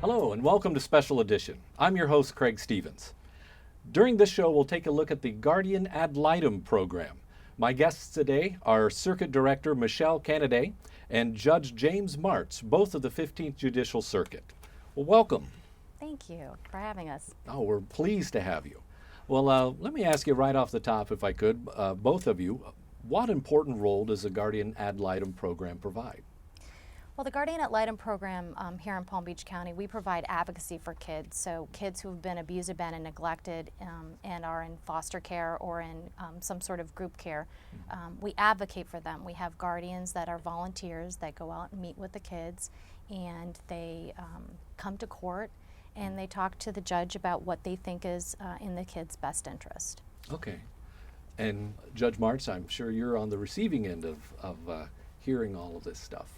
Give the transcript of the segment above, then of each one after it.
Hello and welcome to Special Edition. I'm your host, Craig Stevens. During this show, we'll take a look at the Guardian Ad Litem program. My guests today are Circuit Director Michelle Canaday and Judge James Martz, both of the 15th Judicial Circuit. Well, welcome. Thank you for having us. Oh, we're pleased to have you. Well, let me ask you right off the top, if I could, both of you, what important role does the Guardian Ad Litem program provide? Well, the Guardian Ad Litem program here in Palm Beach County, we provide advocacy for kids. So kids who have been abused, abandoned, neglected, and are in foster care or in some sort of group care, we advocate for them. We have guardians that are volunteers that go out and meet with the kids, and they come to court and they talk to the judge about what they think is in the kid's best interest. Okay. And Judge Martz, I'm sure you're on the receiving end of hearing all of this stuff.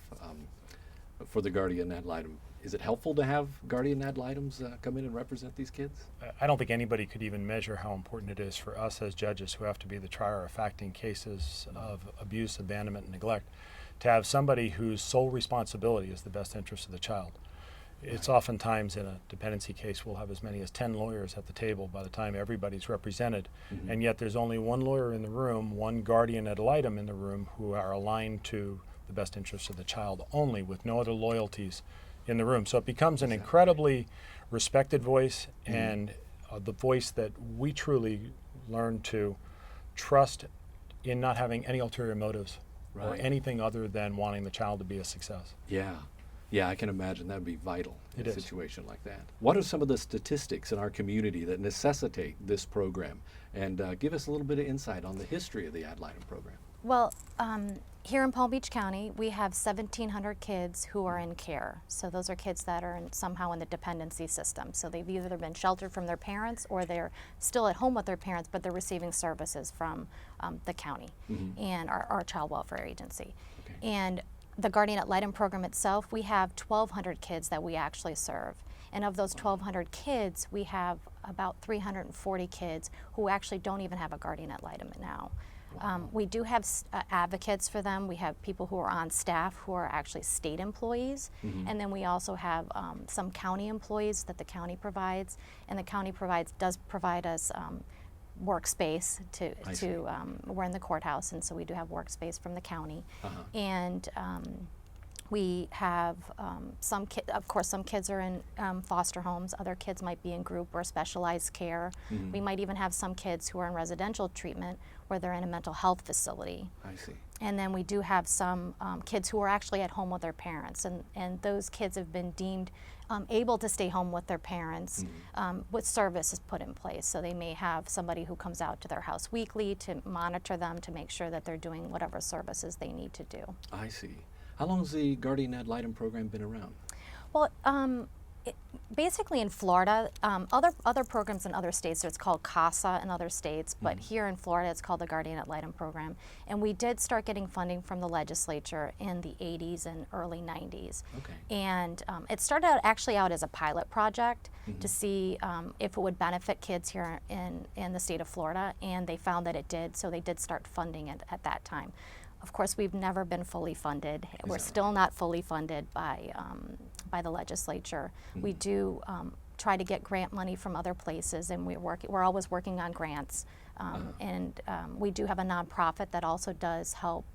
For the Guardian Ad Litem, is it helpful to have Guardian Ad Litems come in and represent these kids? I don't think anybody could even measure how important it is for us as judges who have to be the trier of fact in cases of abuse, abandonment, and neglect, to have somebody whose sole responsibility is the best interest of the child. It's oftentimes in a dependency case we'll have as many as 10 lawyers at the table by the time everybody's represented, and yet there's only one lawyer in the room, one Guardian Ad Litem in the room who are aligned to the best interests of the child only, with no other loyalties in the room. So it becomes an incredibly respected voice, and the voice that we truly learn to trust in not having any ulterior motives or anything other than wanting the child to be a success. Yeah, I can imagine that would be vital in a It is. situation like that. What are some of the statistics in our community that necessitate this program? And give us a little bit of insight on the history of the Ad Litem program. Well, here in Palm Beach County, we have 1,700 kids who are in care. So those are kids that are somehow in the dependency system. So they've either been sheltered from their parents or they're still at home with their parents, but they're receiving services from the county and our child welfare agency. Okay. And the Guardian Ad Litem program itself, we have 1,200 kids that we actually serve. And of those 1,200 kids, we have about 340 kids who actually don't even have a Guardian Ad Litem now. We do have advocates for them. We have people who are on staff who are actually state employees. And then we also have some county employees that the county provides. And the county does provide us workspace we're in the courthouse, and so we do have workspace from the county. And we have of course, some kids are in foster homes. Other kids might be in group or specialized care. We might even have some kids who are in residential treatment where they're in a mental health facility. I see. And then we do have some kids who are actually at home with their parents, and those kids have been deemed able to stay home with their parents with services put in place. So they may have somebody who comes out to their house weekly to monitor them, to make sure that they're doing whatever services they need to do. I see. How long has the Guardian Ad Litem program been around? Well, basically in Florida, other programs in other states, so it's called CASA in other states, but here in Florida it's called the Guardian Ad Litem program. And we did start getting funding from the legislature in the 80s and early 90s. Okay. And it started out actually out as a pilot project to see if it would benefit kids here in the state of Florida, and they found that it did, so they did start funding it at that time. Of course, we've never been fully funded. We're still not fully funded by the legislature. We do try to get grant money from other places, and we're always working on grants. And we do have a nonprofit that also does help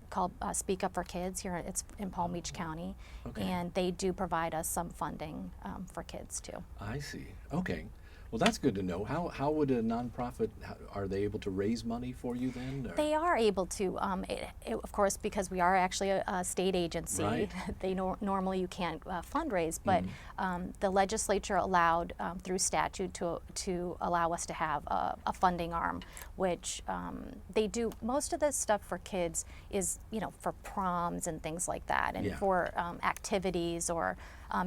called Speak Up for Kids here. It's in Palm Beach County, and they do provide us some funding for kids too. I see. Okay. Well, that's good to know. How would a nonprofit, are they able to raise money for you then? Or? They are able to, of course, because we are actually a state agency. Right. They normally you can't fundraise, but the legislature allowed through statute to allow us to have a funding arm, which they do. Most of this stuff for kids is for proms and things like that, and for activities or.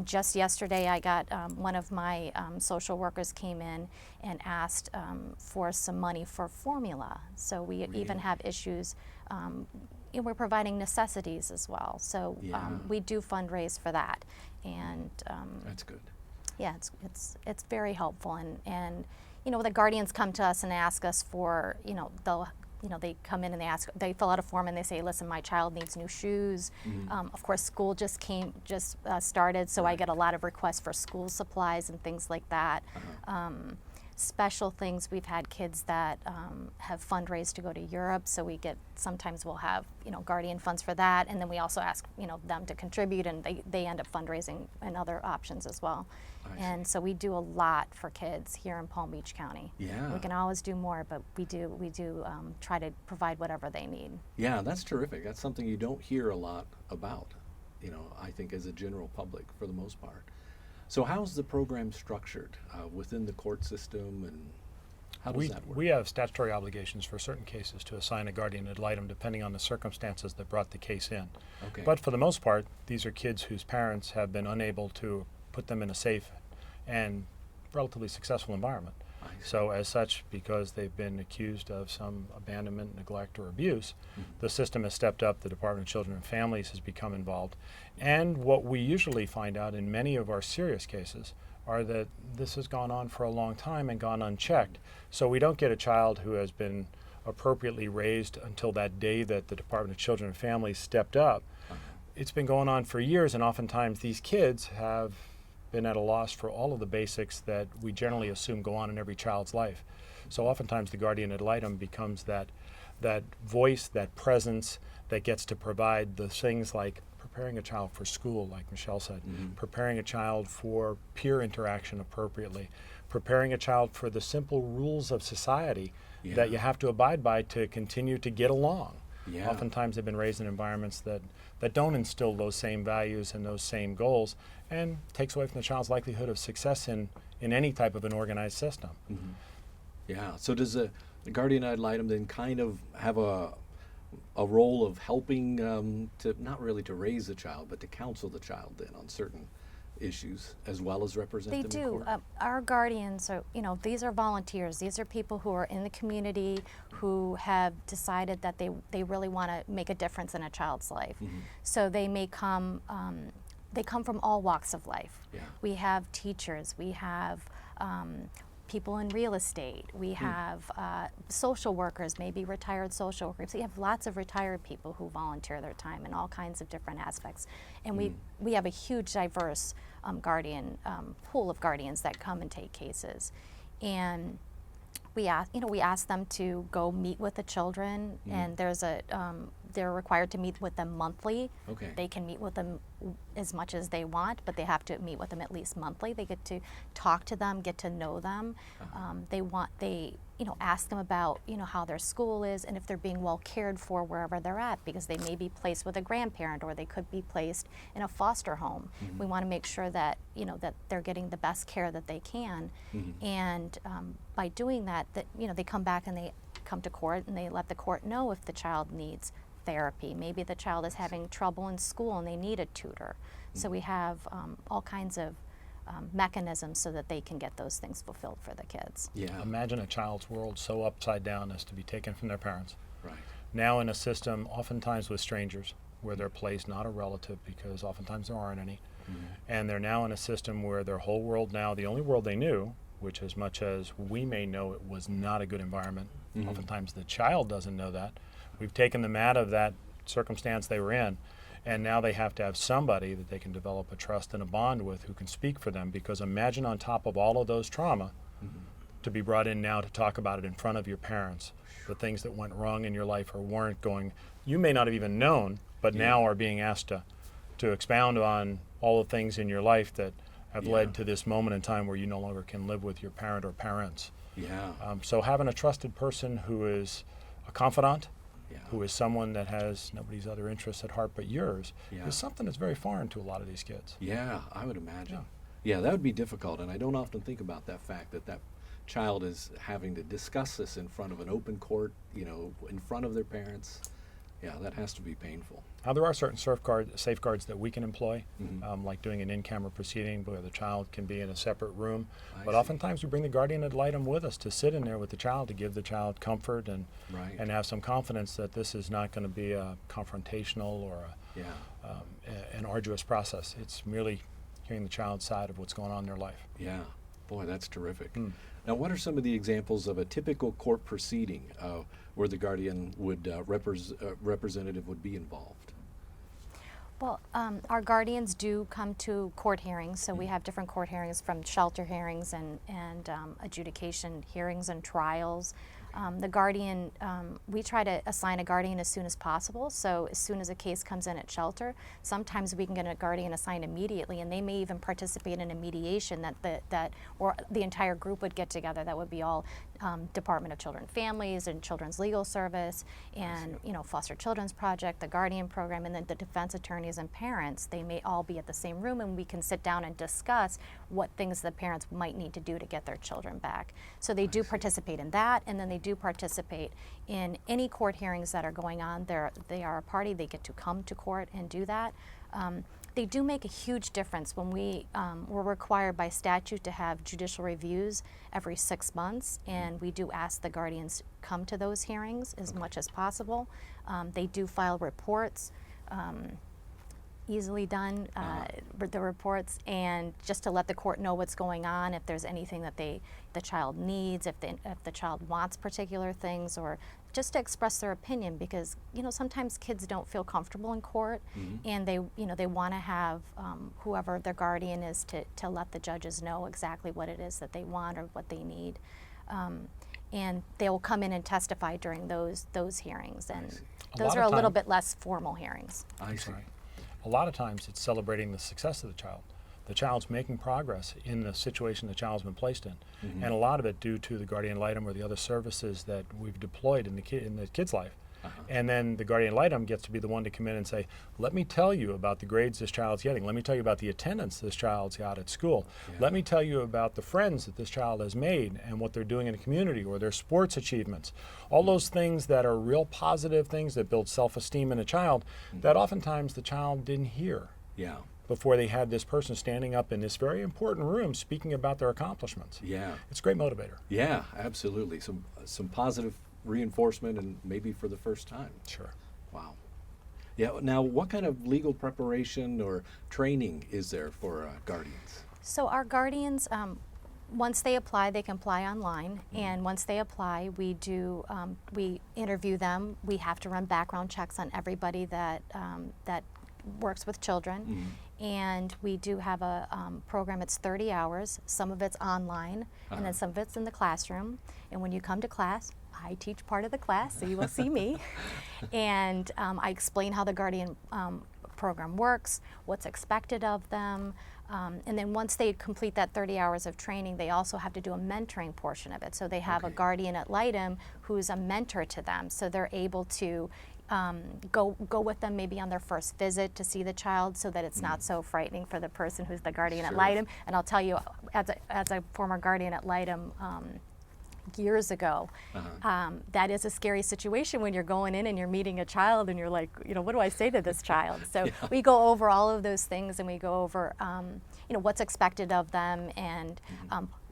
Just yesterday, I got one of my social workers came in and asked for some money for formula. So we even have issues. We're providing necessities as well. So we do fundraise for that, and that's good. Yeah, it's very helpful, and the guardians come to us and ask us for they'll they come in and they fill out a form and they say, listen, my child needs new shoes. Of course, school just started, so I get a lot of requests for school supplies and things like that. Special things, we've had kids that have fundraised to go to Europe, so sometimes we'll have, guardian funds for that, and then we also ask, them to contribute, and they end up fundraising and other options as well. And so we do a lot for kids here in Palm Beach County. Yeah. We can always do more, but we do try to provide whatever they need. Yeah, that's terrific. That's something you don't hear a lot about, I think as a general public for the most part. So how's the program structured within the court system, and how does that work? We have statutory obligations for certain cases to assign a guardian ad litem depending on the circumstances that brought the case in. Okay. But for the most part, these are kids whose parents have been unable to put them in a safe and relatively successful environment. So as such, because they've been accused of some abandonment, neglect, or abuse, the system has stepped up, the Department of Children and Families has become involved. And what we usually find out in many of our serious cases are that this has gone on for a long time and gone unchecked. So we don't get a child who has been appropriately raised until that day that the Department of Children and Families stepped up. It's been going on for years, and oftentimes these kids have been at a loss for all of the basics that we generally assume go on in every child's life. So oftentimes the guardian ad litem becomes that voice, that presence that gets to provide the things like preparing a child for school, like Michelle said, preparing a child for peer interaction appropriately, preparing a child for the simple rules of society that you have to abide by to continue to get along. Yeah. Oftentimes they've been raised in environments that don't instill those same values and those same goals, and takes away from the child's likelihood of success in any type of an organized system. Yeah, so does the guardian ad litem then kind of have a role of helping to, not really to raise the child, but to counsel the child then on certain issues as well as represent They them in do. court? Our guardians are, these are volunteers. These are people who are in the community who have decided that they really want to make a difference in a child's life. So they may come, they come from all walks of life. Yeah. We have teachers, we have people in real estate, we have social workers, maybe retired social workers. We have lots of retired people who volunteer their time in all kinds of different aspects. And we have a huge diverse guardian pool of guardians that come and take cases. And we ask them to go meet with the children, and they're required to meet with them monthly. Okay. They can meet with them as much as they want, but they have to meet with them at least monthly. They get to talk to them, get to know them. They ask them about how their school is and if they're being well cared for wherever they're at, because they may be placed with a grandparent or they could be placed in a foster home. We want to make sure that that they're getting the best care that they can, and by doing that, they come back and they come to court and they let the court know if the child needs therapy. Maybe the child is having trouble in school and they need a tutor. So we have all kinds of mechanisms so that they can get those things fulfilled for the kids. Yeah. Imagine a child's world so upside down as to be taken from their parents. Right. Now in a system, oftentimes with strangers, where they're placed, not a relative, because oftentimes there aren't any, and they're now in a system where their whole world now, the only world they knew, which as much as we may know it was not a good environment, oftentimes the child doesn't know that. We've taken them out of that circumstance they were in, and now they have to have somebody that they can develop a trust and a bond with who can speak for them, because imagine on top of all of those trauma, to be brought in now to talk about it in front of your parents, the things that went wrong in your life or weren't going, you may not have even known, but now are being asked to expound on all the things in your life that have led to this moment in time where you no longer can live with your parent or parents. Yeah. So having a trusted person who is a confidant, who is someone that has nobody's other interests at heart but yours, is something that's very foreign to a lot of these kids. Yeah, I would imagine. Yeah, that would be difficult, and I don't often think about that fact that child is having to discuss this in front of an open court, in front of their parents. Yeah, that has to be painful. Now, there are certain safeguards that we can employ, like doing an in-camera proceeding where the child can be in a separate room. But oftentimes we bring the guardian ad litem with us to sit in there with the child, to give the child comfort and have some confidence that this is not going to be a confrontational or an arduous process. It's merely hearing the child's side of what's going on in their life. Yeah. Boy, that's terrific. Now, what are some of the examples of a typical court proceeding where the guardian would representative would be involved? Well, our guardians do come to court hearings, so we have different court hearings, from shelter hearings and adjudication hearings and trials. The guardian, we try to assign a guardian as soon as possible, so as soon as a case comes in at shelter, sometimes we can get a guardian assigned immediately, and they may even participate in a mediation or the entire group would get together. That would be all Department of Children and Families and Children's Legal Service and Foster Children's Project, the Guardian Program, and then the defense attorneys and parents. They may all be at the same room, and we can sit down and discuss what things the parents might need to do to get their children back. So they do participate in that, and then they do participate in any court hearings that are going on. They are a party. They get to come to court and do that. They do make a huge difference when we're required by statute to have judicial reviews every 6 months, and we do ask the guardians come to those hearings as much as possible. They do file reports, easily done, the reports, and just to let the court know what's going on, if there's anything that the child needs, if the child wants particular things, or just to express their opinion, because sometimes kids don't feel comfortable in court, and they want to have whoever their guardian is to let the judges know exactly what it is that they want or what they need, and they will come in and testify during those hearings, and those are a little bit less formal hearings. I see. A lot of times it's celebrating the success of the child. The child's making progress in the situation the child's been placed in, and a lot of it due to the guardian litem or the other services that we've deployed in the kid's life. And then the guardian litem gets to be the one to come in and say, let me tell you about the grades this child's getting. Let me tell you about the attendance this child's got at school. Let me tell you about the friends that this child has made and what they're doing in the community, or their sports achievements. All those things that are real positive things that build self-esteem in a child that oftentimes the child didn't hear before they had this person standing up in this very important room speaking about their accomplishments. It's a great motivator. Yeah, absolutely. Some positive reinforcement, and maybe for the first time. Sure. Wow. Yeah. Now, what kind of legal preparation or training is there for guardians? So our guardians, once they apply, they can apply online, and once they apply, we interview them. We have to run background checks on everybody that works with children, and we do have a program. It's 30 hours. Some of it's online, and then some of it's in the classroom. And when you come to class, I teach part of the class, so you will see me. And I explain how the Guardian program works, what's expected of them. And then once they complete that 30 hours of training, they also have to do a mentoring portion of it. So they have a guardian at Litem who's a mentor to them. So they're able to go with them maybe on their first visit to see the child, so that it's not so frightening for the person who's the guardian at Litem. And I'll tell you, as a former guardian at Litem, years ago, that is a scary situation when you're going in and you're meeting a child and you're like, what do I say to this child? So we go over all of those things, and we go over what's expected of them, and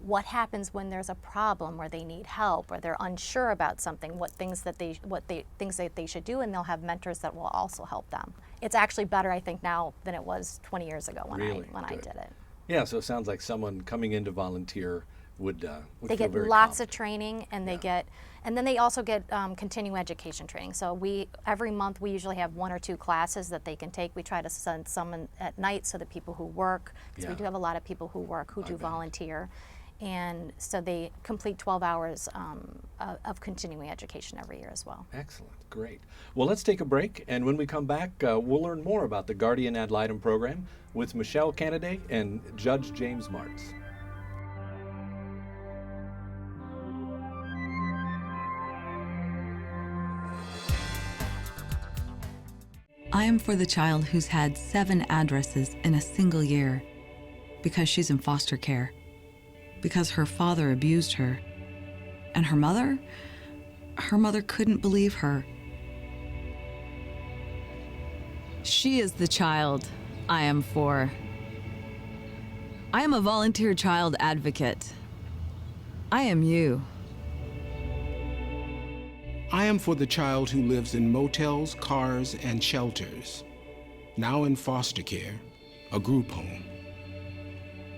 what happens when there's a problem or they need help or they're unsure about something, what things that they should do, and they'll have mentors that will also help them. It's actually better, I think, now than it was 20 years ago when I did it. Yeah, so it sounds like someone coming in to volunteer would they feel get very lots of confident. training, and and then they also get continuing education training. So every month we usually have 1 or 2 classes that they can take. We try to send some at night, so that people who work, because we do have a lot of people who work who do volunteer, and so they complete 12 hours of continuing education every year as well. Excellent, great. Well, let's take a break, and when we come back, we'll learn more about the Guardian Ad Litem program with Michelle Canaday and Judge James Martz. I am for the child who's had 7 addresses in a single year, because she's in foster care, because her father abused her, and her mother couldn't believe her. She is the child I am for. I am a volunteer child advocate. I am you. I am for the child who lives in motels, cars, and shelters, now in foster care, a group home,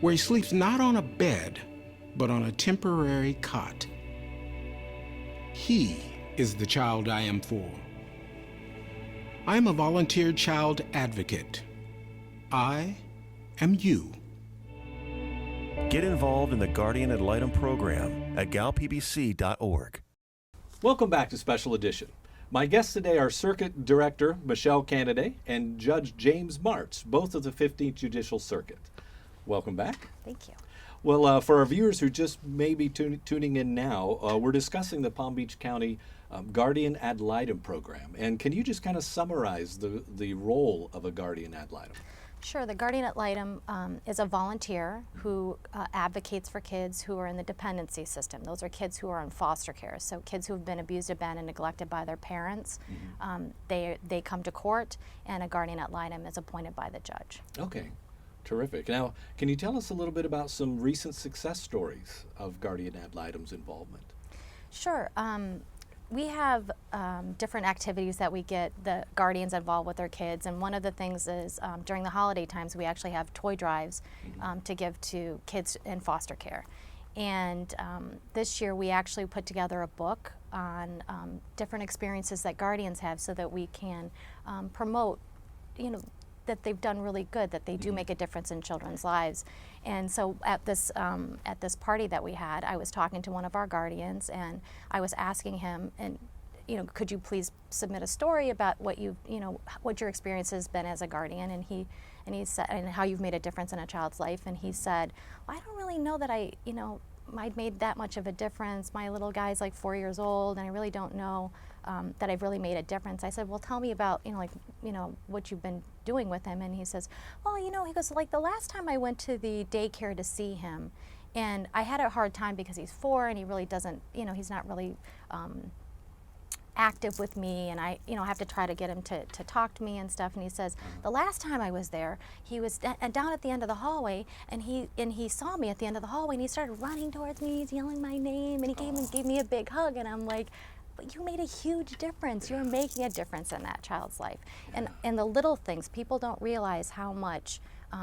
where he sleeps not on a bed, but on a temporary cot. He is the child I am for. I am a volunteer child advocate. I am you. Get involved in the Guardian Ad Litem program at galpbc.org. Welcome back to Special Edition. My guests today are Circuit Director Michelle Canaday and Judge James Martz, both of the 15th Judicial Circuit. Welcome back. Thank you. Well, for our viewers who just may be tuning in now, we're discussing the Palm Beach County Guardian Ad Litem program. And can you just kind of summarize the role of a Guardian Ad Litem? Sure. The Guardian Ad Litem is a volunteer who advocates for kids who are in the dependency system. Those are kids who are in foster care, so kids who have been abused, abandoned, neglected by their parents. They come to court, and a Guardian Ad Litem is appointed by the judge. Okay. Terrific. Now, can you tell us a little bit about some recent success stories of Guardian Ad Litem's involvement? Sure. We have different activities that we get the guardians involved with their kids, and one of the things is during the holiday times we actually have toy drives to give to kids in foster care. And this year we actually put together a book on different experiences that guardians have so that we can promote, that they've done really good, that they do make a difference in children's lives. And so at this party that we had, I was talking to one of our guardians, and I was asking him, and could you please submit a story about what what your experience has been as a guardian, and he said, and how you've made a difference in a child's life. And he said, well, I don't really know that I'd made that much of a difference. My little guy's like 4 years old, and I really don't know that I've really made a difference. I said, well, tell me about, what you've been doing with him. And he says, well, he goes, like the last time I went to the daycare to see him, and I had a hard time because he's 4 and he really doesn't, he's not really active with me, and I have to try to get him to talk to me and stuff. And he says, the last time I was there, he was down at the end of the hallway, and he saw me at the end of the hallway, and he started running towards me, he's yelling my name, and he came and gave me a big hug, and I'm like, but you made a huge difference. You're making a difference in that child's life. And the little things, people don't realize how much,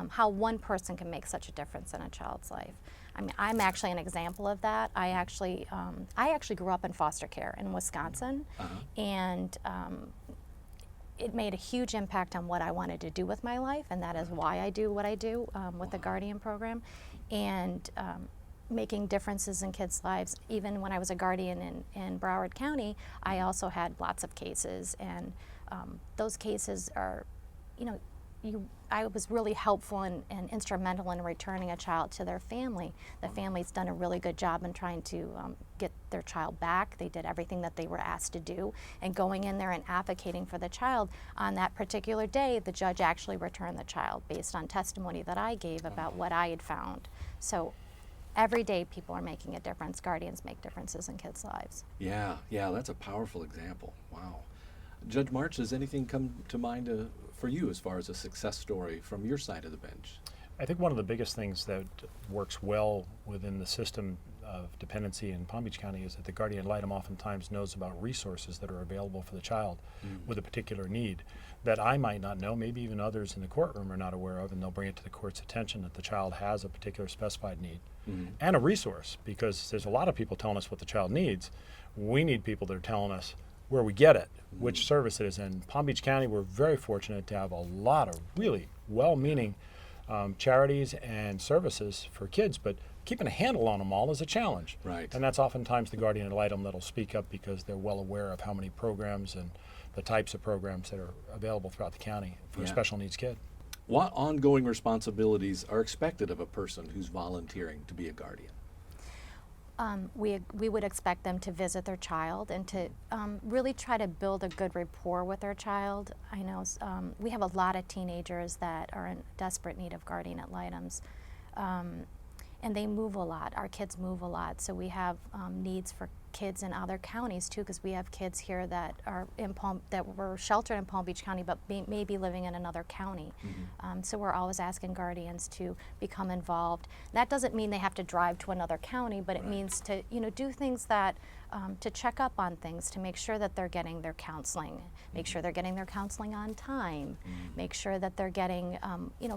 how one person can make such a difference in a child's life. I mean, I'm actually an example of that. I actually grew up in foster care in Wisconsin, and it made a huge impact on what I wanted to do with my life, and that is why I do what I do with the Guardian program, and making differences in kids' lives. Even when I was a guardian in Broward County, I also had lots of cases, and those cases are, I was really helpful and instrumental in returning a child to their family. The family's done a really good job in trying to get their child back. They did everything that they were asked to do, and going in there and advocating for the child. On that particular day, the judge actually returned the child based on testimony that I gave about what I had found. So every day people are making a difference. Guardians make differences in kids' lives. Yeah, that's a powerful example. Wow. Judge Martz, does anything come to mind for you as far as a success story from your side of the bench? I think one of the biggest things that works well within the system of dependency in Palm Beach County is that the Guardian Ad Litem oftentimes knows about resources that are available for the child with a particular need that I might not know, maybe even others in the courtroom are not aware of, and they'll bring it to the court's attention that the child has a particular specified need and a resource, because there's a lot of people telling us what the child needs. We need people that are telling us where we get it, which service it is. In Palm Beach County, we're very fortunate to have a lot of really well-meaning charities and services for kids, but keeping a handle on them all is a challenge. Right. And that's oftentimes the Guardian Ad Litem that'll speak up because they're well aware of how many programs and the types of programs that are available throughout the county for a special needs kid. What ongoing responsibilities are expected of a person who's volunteering to be a guardian? We would expect them to visit their child and to really try to build a good rapport with their child. I know we have a lot of teenagers that are in desperate need of Guardian Ad Litems, and they move a lot. Our kids move a lot, so we have needs for kids in other counties too, because we have kids here that are that were sheltered in Palm Beach County but may be living in another county. So we're always asking guardians to become involved. That doesn't mean they have to drive to another county, but it means to do things that to check up on things, to make sure that they're getting their counseling, make sure they're getting their counseling on time, make sure that they're getting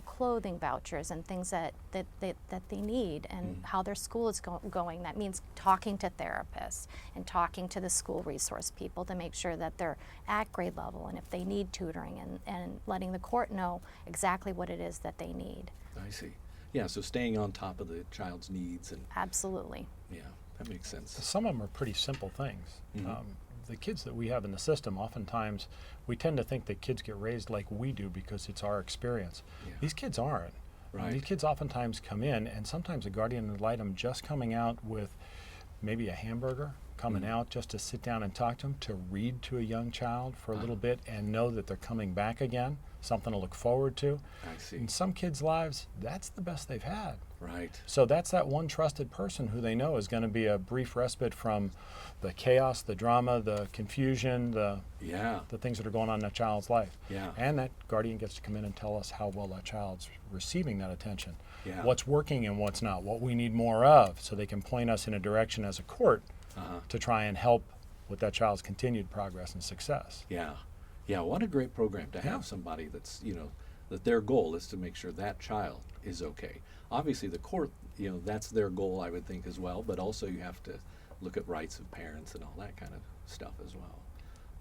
clothing vouchers and things that they need, and how their school is going. That means talking to therapists and talking to the school resource people to make sure that they're at grade level, and if they need tutoring, and letting the court know exactly what it is that they need. I see. Yeah, so staying on top of the child's needs. And Absolutely. yeah, that makes sense. Some of them are pretty simple things. The kids that we have in the system, oftentimes we tend to think that kids get raised like we do because it's our experience. Yeah. These kids aren't. Right. These kids oftentimes come in, and sometimes a guardian ad litem just coming out with maybe a hamburger, coming out just to sit down and talk to them, to read to a young child for a little bit and know that they're coming back again, something to look forward to. I see. In some kids' lives, that's the best they've had. Right. So that's that one trusted person who they know is going to be a brief respite from the chaos, the drama, the confusion, the things that are going on in that child's life. Yeah. And that guardian gets to come in and tell us how well that child's receiving that attention, Yeah. what's working and what's not, what we need more of, so they can point us in a direction as a court to try and help with that child's continued progress and success. Yeah. Yeah, what a great program to have somebody that's, that their goal is to make sure that child is okay. Obviously the court, that's their goal, I would think, as well, but also you have to look at rights of parents and all that kind of stuff as well.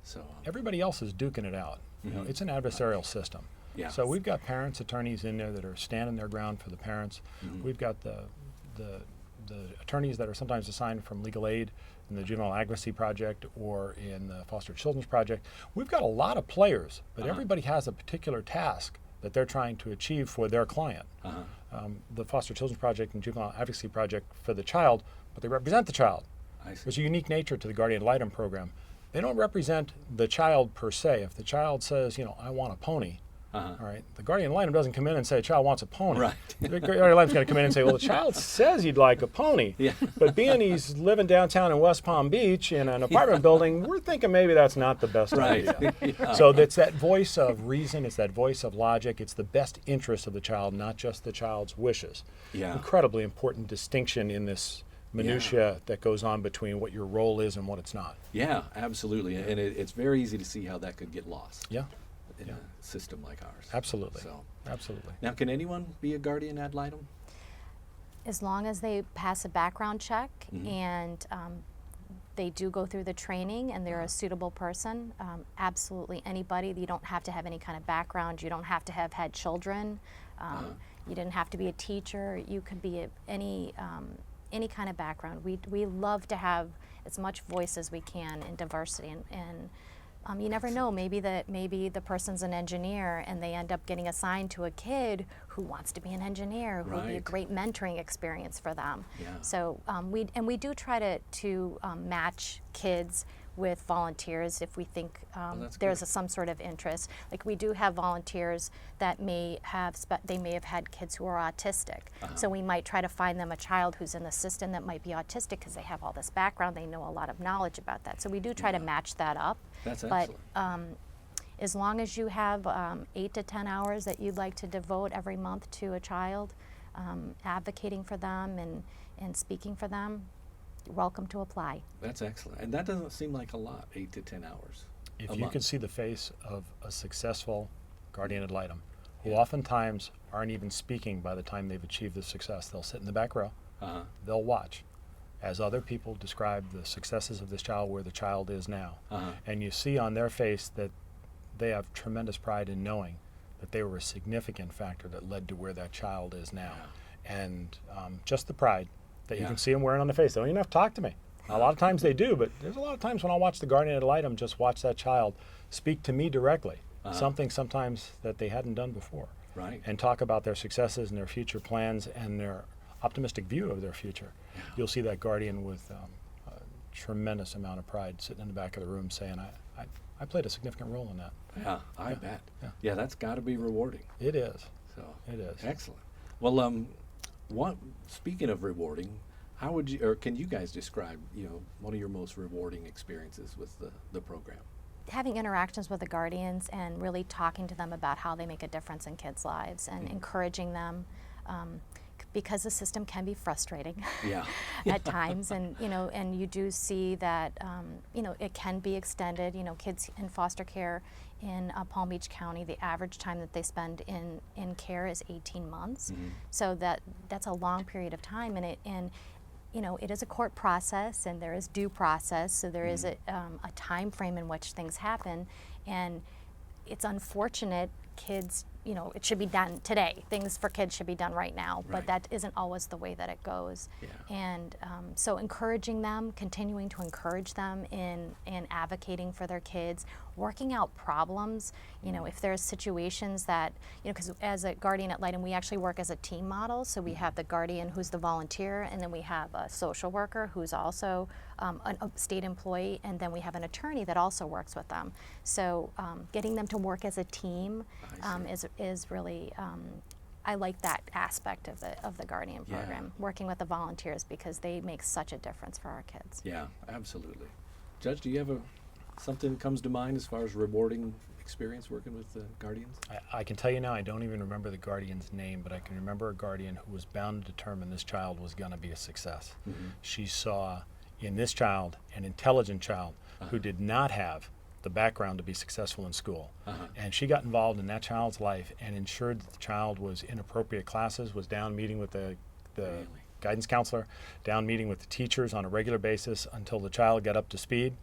So Everybody else is duking it out. It's an adversarial system. Yeah. So we've got parents, attorneys in there that are standing their ground for the parents. We've got the attorneys that are sometimes assigned from legal aid in the Juvenile Advocacy Project or in the Foster Children's Project. We've got a lot of players, but everybody has a particular task that they're trying to achieve for their client. The Foster Children's Project and Juvenile Advocacy Project for the child, but they represent the child. I see. There's a unique nature to the Guardian ad litem program. They don't represent the child per se. If the child says, I want a pony, all right, the guardian ad litem doesn't come in and say, child wants a pony. Right. The guardian ad litem's going to come in and say, well, the child says he'd like a pony, but being he's living downtown in West Palm Beach in an apartment building, we're thinking maybe that's not the best idea. So it's that voice of reason, it's that voice of logic, it's the best interest of the child, not just the child's wishes. Yeah. Incredibly important distinction in this minutia that goes on between what your role is and what it's not. Yeah, absolutely. And it's very easy to see how that could get lost Yeah. in a system like ours. Absolutely. So, Absolutely. now, can anyone be a guardian ad litem? As long as they pass a background check and they do go through the training and they're a suitable person, absolutely anybody. You don't have to have any kind of background. You don't have to have had children. You didn't have to be a teacher. You could be any kind of background. We love to have as much voice as we can in diversity, and you never know, maybe the person's an engineer and they end up getting assigned to a kid who wants to be an engineer, who would be a great mentoring experience for them. Yeah. So we do try to match kids with volunteers if we think there's some sort of interest. Like we do have volunteers that may have had kids who are autistic. So we might try to find them a child who's in the system that might be autistic because they have all this background, they know a lot of knowledge about that. So we do try to match that up. That's but excellent. as long as you have 8 to 10 hours that you'd like to devote every month to a child, advocating for them and speaking for them, you're welcome to apply. That's excellent. And that doesn't seem like a lot, 8 to 10 hours. If you could see the face of a successful guardian ad litem, who oftentimes aren't even speaking by the time they've achieved the success, they'll sit in the back row, they'll watch as other people describe the successes of this child, where the child is now. And you see on their face that they have tremendous pride in knowing that they were a significant factor that led to where that child is now. And just the pride that you can see them wearing on their face. They don't even have to talk to me. A lot of times they do, but there's a lot of times when I watch the guardian ad litem just watch that child speak to me directly, something sometimes that they hadn't done before, and talk about their successes and their future plans and their optimistic view of their future. You'll see that guardian with a tremendous amount of pride sitting in the back of the room saying, I played a significant role in that. Yeah, I bet. Yeah, that's got to be rewarding. It is. So It is. Excellent. Well, speaking of rewarding, how would you, or can you guys describe, one of your most rewarding experiences with the program? Having interactions with the guardians and really talking to them about how they make a difference in kids' lives and encouraging them. because the system can be frustrating Yeah. at times, and and you do see that it can be extended. Kids in foster care in Palm Beach County, the average time that they spend in care is 18 months. So that's a long period of time, and it is a court process, and there is due process, so there is a time frame in which things happen, and it's unfortunate. Kids, it should be done today. Things for kids should be done right now, but Right. that isn't always the way that it goes. Yeah. And so encouraging them, continuing to encourage them in advocating for their kids, working out problems, if there's situations that, because as a guardian at Litem, we actually work as a team model. So we have the guardian who's the volunteer, and then we have a social worker who's also a state employee, and then we have an attorney that also works with them. So getting them to work as a team is really, I like that aspect of the Guardian Yeah. program, working with the volunteers, because they make such a difference for our kids. Yeah, absolutely. Judge, do you have something that comes to mind as far as rewarding experience working with guardians? I can tell you now, I don't even remember the guardian's name, but I can remember a guardian who was bound to determine this child was going to be a success. She saw in this child an intelligent child who did not have the background to be successful in school. And she got involved in that child's life and ensured that the child was in appropriate classes, was down meeting with the Really? guidance counselor, down meeting with the teachers on a regular basis until the child got up to speed,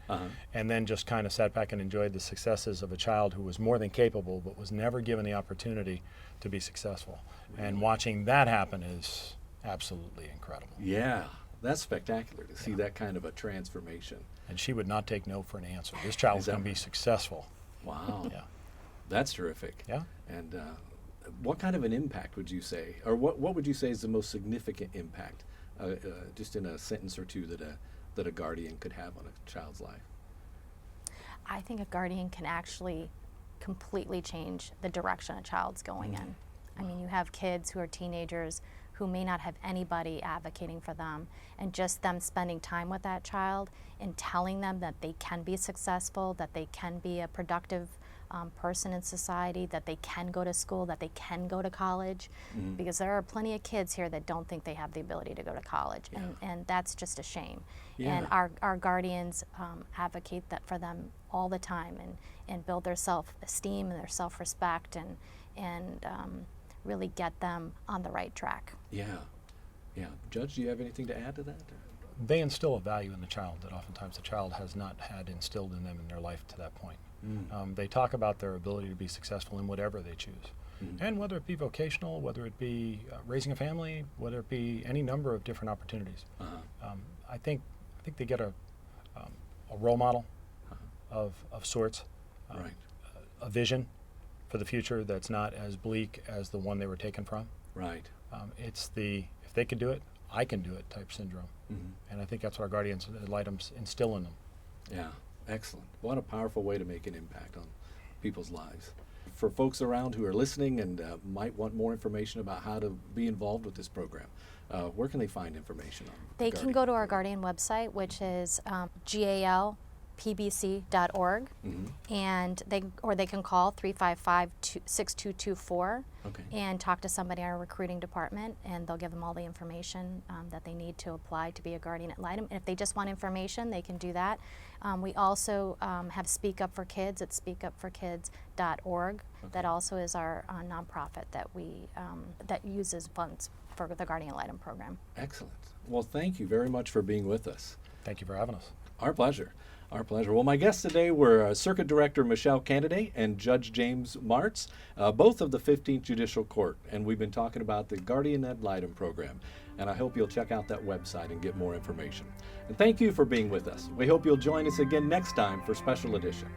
and then just kind of sat back and enjoyed the successes of a child who was more than capable but was never given the opportunity to be successful. And watching that happen is absolutely incredible. Yeah, that's spectacular to see that kind of a transformation. And she would not take no for an answer. This child was Is that going to be right? successful. Wow. Yeah. That's terrific. Yeah. And what kind of an impact would you say, or what would you say is the most significant impact, just in a sentence or two, that a guardian could have on a child's life? I think a guardian can actually completely change the direction a child's going in. I mean, you have kids who are teenagers who may not have anybody advocating for them, and just them spending time with that child and telling them that they can be successful, that they can be a productive person in society, that they can go to school, that they can go to college, because there are plenty of kids here that don't think they have the ability to go to college, and that's just a shame. Yeah. And our guardians advocate that for them all the time, and build their self-esteem and their self-respect, and really get them on the right track. Yeah. Yeah. Judge, do you have anything to add to that? They instill a value in the child that oftentimes the child has not had instilled in them in their life to that point. They talk about their ability to be successful in whatever they choose. And whether it be vocational, whether it be raising a family, whether it be any number of different opportunities. I think they get a role model of sorts, Right. a vision for the future that's not as bleak as the one they were taken from. Right. It's the if they could do it, I can do it type syndrome. And I think that's what our guardians at Litem's instill in them. Yeah, excellent. What a powerful way to make an impact on people's lives. For folks around who are listening and might want more information about how to be involved with this program, where can they find information on the They can Guardian go to our program? Guardian website, which is galpbc.org, and they can call 355-6224 Okay. and talk to somebody in our recruiting department, and they'll give them all the information that they need to apply to be a guardian at Litem. And if they just want information, they can do that. We also have Speak Up for Kids at speakupforkids.org. That also is our nonprofit that that uses funds for the Guardian Litem program. Excellent. Well, thank you very much for being with us. Thank you for having us. Our pleasure. Our pleasure. Well, my guests today were Circuit Director Michelle Canaday and Judge James Martz, both of the 15th Judicial Court. And we've been talking about the Guardian Ad Litem program. And I hope you'll check out that website and get more information. And thank you for being with us. We hope you'll join us again next time for Special Edition.